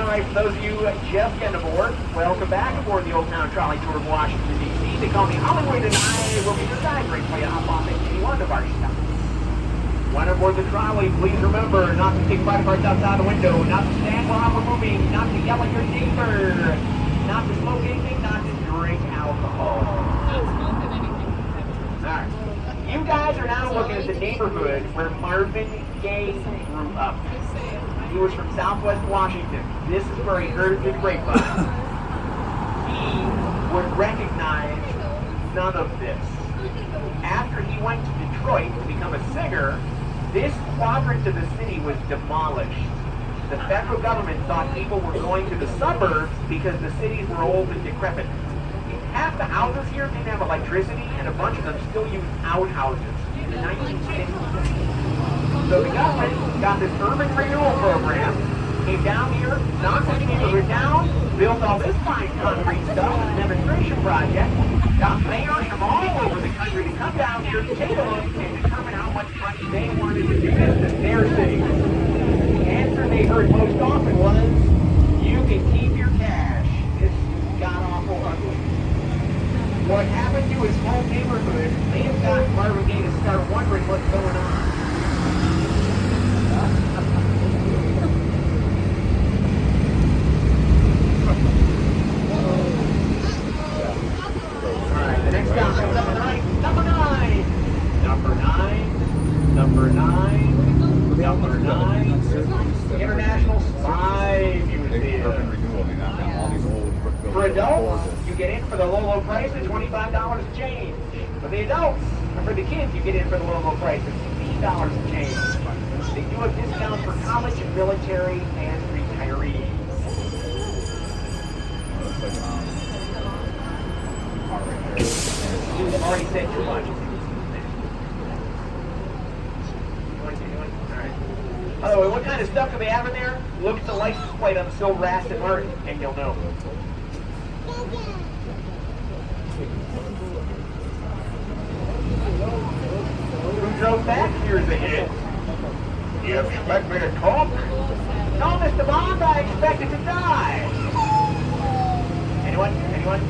right, for those of you just getting aboard, welcome back aboard the Old Town Trolley Tour of Washington, D.C. They call me Hollywood, and I will be your guide right while you hop off into any one of our stops. When aboard the trolley, please remember not to take private parts outside the window, not to stand while we're moving, not to yell at your neighbor, not to smoke anything, not to drink alcohol. Alright. You guys are now looking at the neighborhood where Marvin Gaye grew up. He was from Southwest Washington. This is where he heard it through the grapevine. He would recognize none of this. After he went to Detroit to become a singer, this quadrant of the city was demolished. The federal government thought people were going to the suburbs because the cities were old and decrepit. Half the houses here didn't have electricity, and a bunch of them still used outhouses in the 1960s. So the government got this urban renewal program, came down here, knocked the neighborhood down, built all this fine concrete stuff, a demonstration project, got mayors from all over the country to come down here, take a look, and determine how much money they wanted to do business in their city. The answer they heard most often was, you can keep your cash. It's god-awful ugly. What happened to his home neighborhood may have gotten Marvin Gaye to start wondering what's going on. Alright, the next stop comes up on the right. Number 9. Number 9. Number 9. Number 9. International Spy Museum. For adults, you get in for the low price of $25 a change. For the adults, or for the kids, you get in for the low price of $15 a change. They do have discounts for college and military and retirees. I've already said too much. By the way, what kind of stuff do they have in there? Look at the license plate on the silver Aston Martin, and you'll know. Who drove back? Here's the hit. You expect me to talk? No, Mr. Bond, I expected to die. Anyone? Anyone?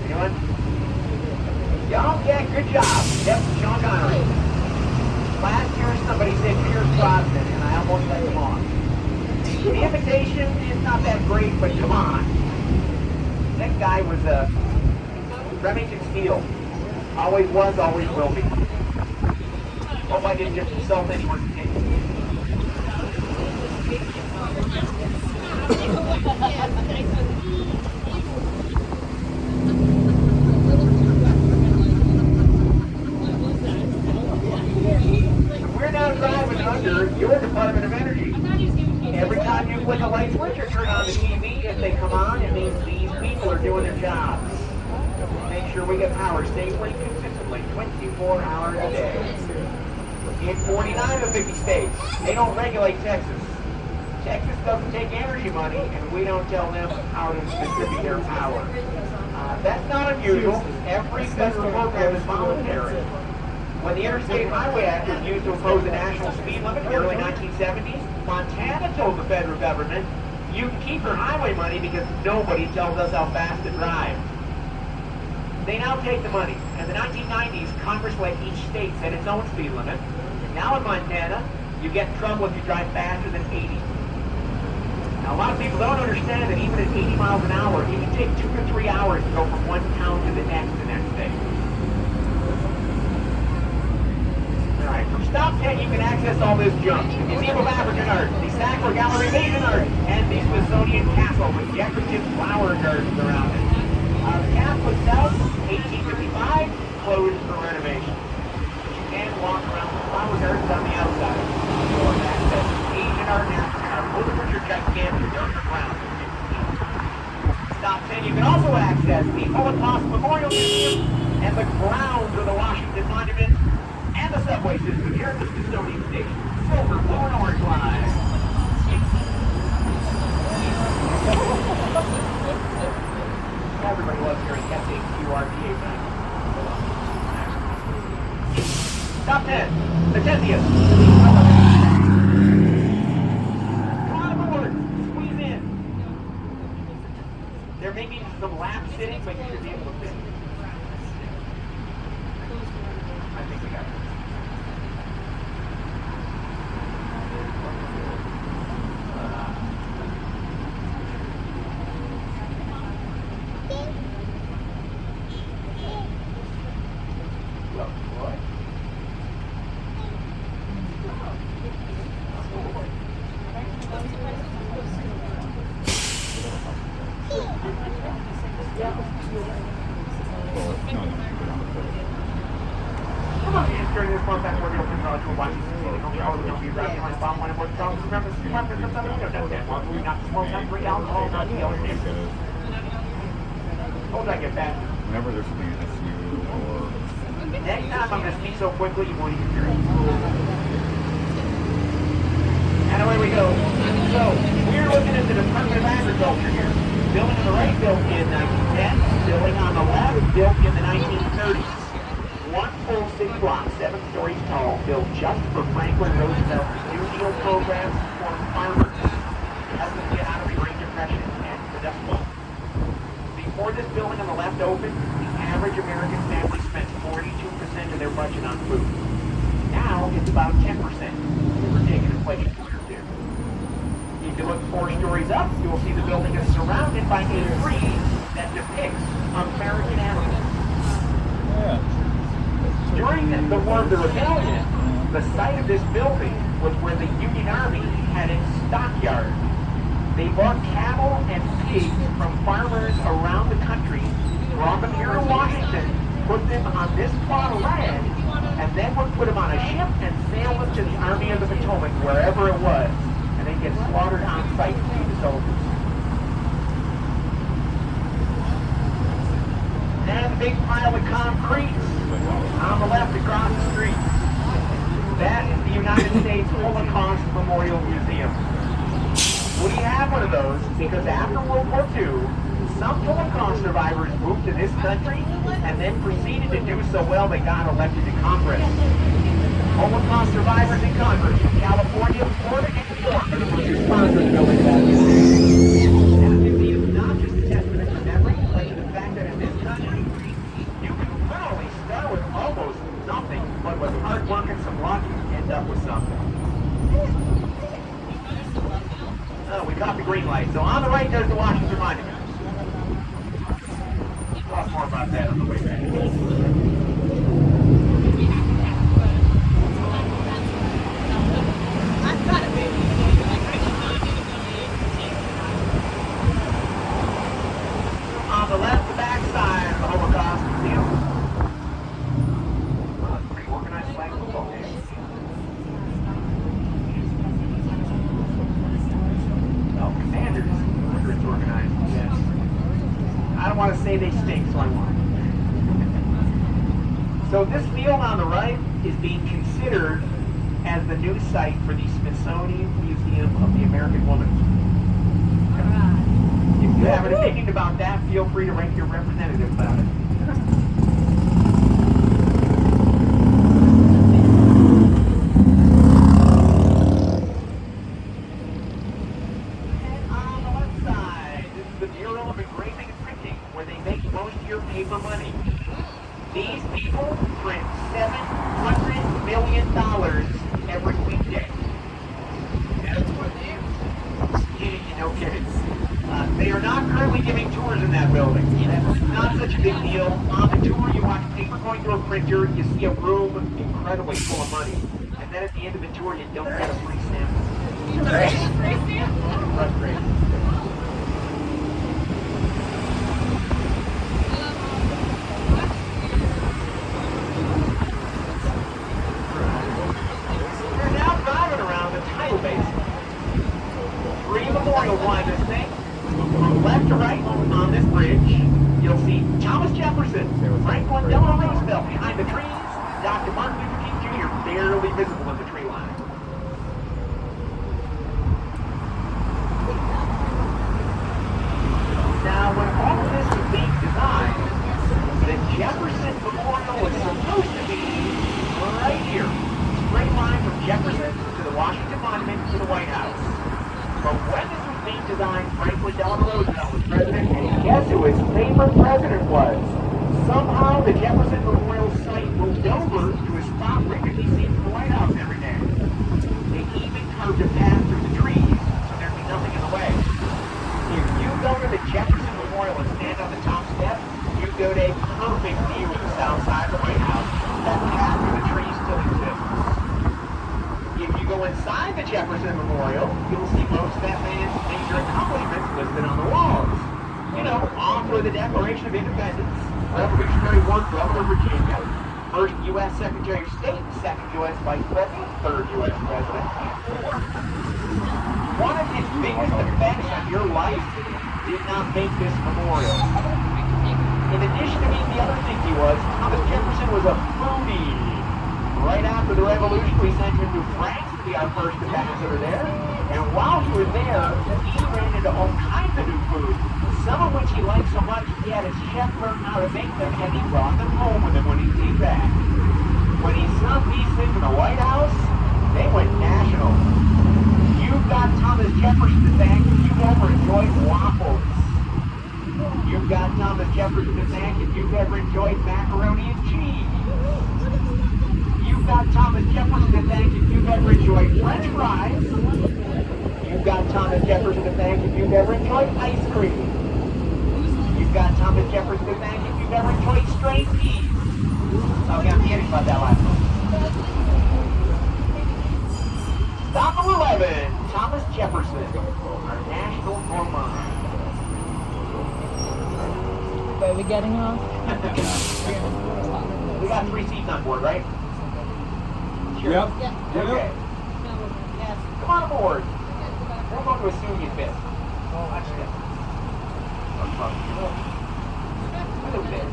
Anyone? Y'all? Yeah, good job. Yep, Sean Connery. Last year somebody said Pierce Brosnan, and I almost let them on. The invitation is not that great, but come on. That guy was Remington Steele. Always was, always will be. Hope I didn't just insult anyone's opinion. We're now driving under your Department of Energy. Every time you click a light switch or turn on the TV, if they come on, it means these people are doing their jobs. Make sure we get power safely, consistently, 24 hours a day. In 49 of 50 states, they don't regulate Texas. Texas doesn't take energy money, and we don't tell them how to distribute their power. That's not unusual. Every federal program is voluntary. When the Interstate Highway Act was used to impose a national speed limit in the early 1970s, Montana told the federal government, you can keep your highway money because nobody tells us how fast to drive. They now take the money. In the 1990s, Congress let each state set its own speed limit. Now in Montana, you get in trouble if you drive faster than 80. Now a lot of people don't understand that even at 80 miles an hour, it can take 2 to 3 hours to go from one town to the next day. Alright, from Stop 10 you can access all this junk. The Museum of African Art, the Sackler Gallery of Asian Art, and the Smithsonian Castle with decorative flower gardens around it. The Catholic South, 1855, closed for renovation. But you can walk around the flower gardens on the outside. You'll have access to Asian art and African art, both of which are gigantic underground. Stop 10, you can also access the Holocaust Memorial Museum and the grounds of the Washington Monument and the subway system here at the Smithsonian Station. Silver, blue, and orange line. Everybody loves hearing FAQRPA. Top 10. The 10th. Come on aboard. some lap sitting, but you should be able to fit. I think we got it. During this contact, we're going to put to a watching system. Don't be driving like bomb one of what's wrong. Remember, you want to put something in there. We're not smoke, not drink alcohol, not the other name. Hold on, get back. Whenever there's something that's you or... Next time I'm going to speak so quickly you won't even hear it. And away we go. So, we're looking at the Department of Agriculture here. Building on the right, built in 1910. Building on the left, built in the 1930s. One full city block, 7 stories tall, built just for Franklin Roosevelt's New Deal programs for farmers. Help them get out of the Great Depression and the Dust Bowl. Before this building on the left opened, the average American family spent 42% of their budget on food. Now it's about 10%. We're taking inflation or two. If you look 4 stories up, you'll see the building is surrounded by a frieze that depicts American animals. Yeah. During the War of the Rebellion, the site of this building was where the Union Army had its stockyard. They bought cattle and pigs from farmers around the country, brought them here to Washington, put them on this plot of land, and then would put them on a ship and sail them to the Army of the Potomac, wherever it was, and then get slaughtered on site to feed the soldiers. And a big pile of concrete on the left across the street. That is the United States Holocaust Memorial Museum. We have one of those because after World War II, some Holocaust survivors moved to this country and then proceeded to do so well they got elected to Congress. Holocaust survivors in Congress from California, Florida, and New York are the ones who sponsored the building of that museum. That museum is not just a testament to memory, but to the fact that in this country, you can literally start with almost nothing, but with hard work and some luck, end up with something. Oh, we got the green light. So on the right, there's the Washington Monument. We'll talk more about that on the way back. On the left, the back side of the Holocaust Museum. Well, that's a pretty organized flag football game. Oh, Commanders. I wonder if it's organized. Yes. I don't want to say they stink, so I won't. So this field on the right is being considered as the new site for the Smithsonian Museum of the American Woman. If you have an opinion about that, feel free to write your representative about it. And on the left side, this is the Bureau of Engraving and Printing, where they make most of your paper money. These people print $700 million every weekday. That's what they do. No kidding. They are not currently giving tours in that building. That's not such a big deal. On the tour, you watch paper going through a printer, you see a room incredibly full of money. And then at the end of the tour, you don't get a free stamp. Free stamp? That's great. We're now driving around the tidal basin. 3 memorials line this thing. From left to right on this bridge, you'll see Thomas Jefferson, Franklin Delano Roosevelt behind the trees, Dr. Martin Luther King Jr. barely visible in the tree line. Now, when all of this was being designed, the Jefferson Memorial was supposed to be right here. Straight line from Jefferson to the Washington Monument to the White House. But when this was being designed, Franklin Delano Roosevelt was president, and guess who was the Jefferson Memorial, you'll see most of that man's major accomplishments listed on the walls. You know, author of the Declaration of Independence, Revolutionary War, Governor of Virginia, first U.S. Secretary of State, second U.S. Vice President, third U.S. President, and fourth. One of his biggest effects on your life did not make this memorial. In addition to being the other thing he was, Thomas Jefferson was a foodie. Right after the Revolution, we sent him to France to be our first ambassador there. And while he was there, he ran into all kinds of new food, some of which he liked so much he had his chef learn how to make them, and he brought them home with him when he came back. When he served these things in the White House, they went national. You've got Thomas Jefferson to thank if you've ever enjoyed waffles. You've got Thomas Jefferson to thank if you've ever enjoyed macaroni and cheese. You've got Thomas Jefferson to thank if you've ever enjoyed French fries. You've got Thomas Jefferson to thank if you've ever enjoyed ice cream. You've got Thomas Jefferson to thank if you've ever enjoyed string peas. Okay, I'm kidding about that last one. Stop number 11, Thomas Jefferson, our national gourmand. Are we getting off? We got 3 seats on board, right? Sure. Yep. Okay. Yes. Come on aboard. We're going to assume you fit. Watch this. A little bit.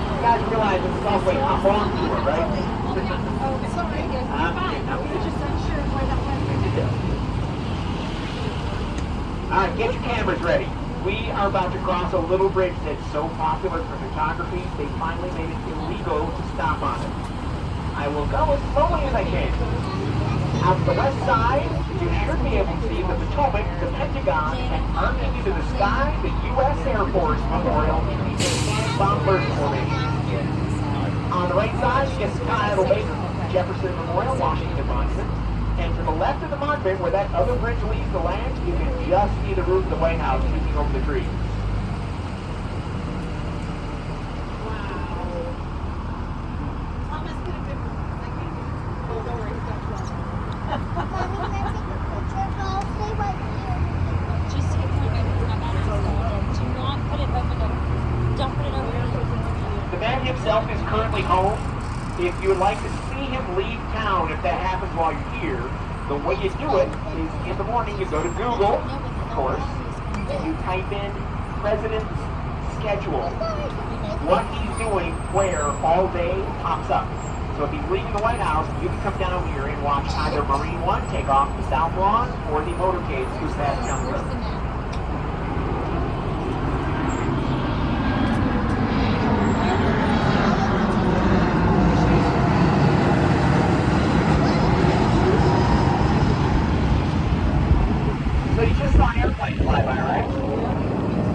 You guys realize this is also a hop-on tour, right? Oh, sorry. I'm Just unsure why that went. All right, get your cameras ready. We are about to cross a little bridge that's so popular for photography, they finally made it illegal to stop on it. I will go as slowly as I can. Out to the west side, you should be able to see the Potomac, the Pentagon, and arcing into the sky, the U.S. Air Force Memorial in the Bomb Burst Formation. On the right side, you get Sky Lake, Jefferson Memorial, Washington Monument. And to the left of the monument, where that other bridge leaves the land, you can just see the roof of the White House peeking over the trees. Thomas could have been like, oh, don't worry, he's got Just take one minute. I'm not installed. Do not put it over the. Don't put it over the. The man himself is currently home. If you would like to see him leave town, if that happens while you're here, the way you do it is in the morning you go to Google, of course, and you type in President's schedule. What he's doing where all day pops up. So if he's leaving the White House, you can come down here and watch either Marine One take off the South Lawn or the motorcade through that down the road. So you just saw an airplane fly by, right?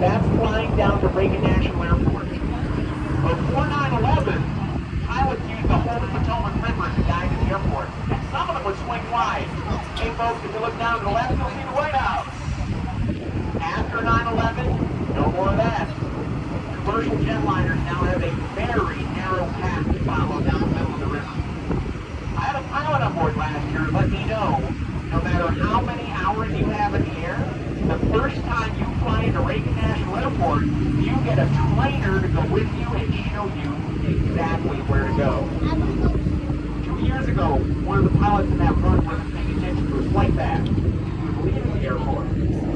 That's flying down to Reagan National Airport. Before 9/11, pilots used the whole Potomac River to guide the airport, and some of them would swing wide. Hey folks, if you look down to the left, you'll see the White House. After 9/11, no more of that. Commercial jetliners now have a very narrow path to follow down the middle of the river. I had a pilot on board last year let me know, no matter how many hours you have in the air, the first time you fly into Reagan National Airport, you get a trainer to go with you and show you exactly where to go. 2 years ago, one of the pilots in that run wasn't paying attention to his flight path. He was leaving the airport.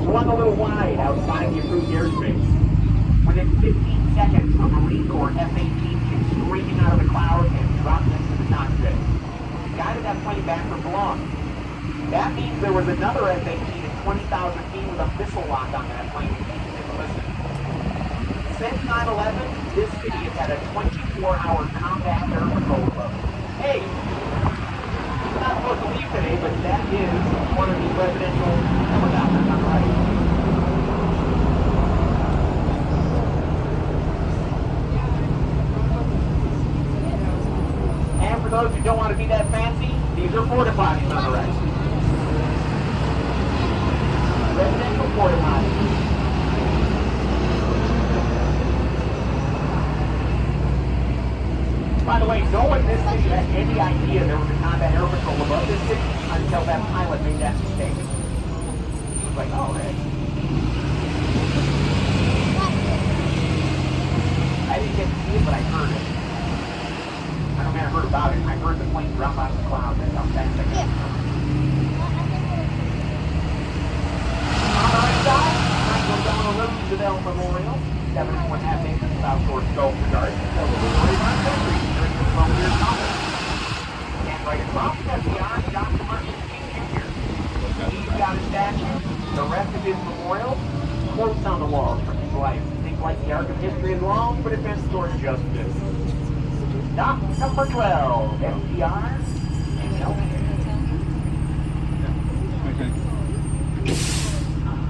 Swung a little wide outside the approved airspace. Within 15 seconds, a Marine Corps F-18 came screaming out of the clouds and dropped into the cockpit. He guided that plane back where it belonged. That means there was another F-18 at 20,000 feet with a missile lock on that plane. Since 9/11, this city has had a 24-hour combat air patrol club. Hey, he's not supposed to leave today, but that is one of the presidential helicopters on the right. And for those who don't want to be that fancy, these are porta potties on the right. Residential porta potties. the way, no one in this city had any idea there was a combat air patrol above this city until that pilot made that mistake. He was like, oh, man. I didn't get to see it, but I heard it. I don't mean I heard about it. I heard the plane drop out of the clouds. That's how fast I got. Yeah. On the right side, I go down to Roosevelt Memorial. 7.5 acres South Shore Sculpture Garden. So the 41st century during the 12-year conference. And right across FDR, Dr. Martin King Jr. He's got a statue. The rest of his memorial, quotes on the walls from his life. Things like the arc of history is long, but it bends towards justice. Doc number 12, FDR, and no. Okay.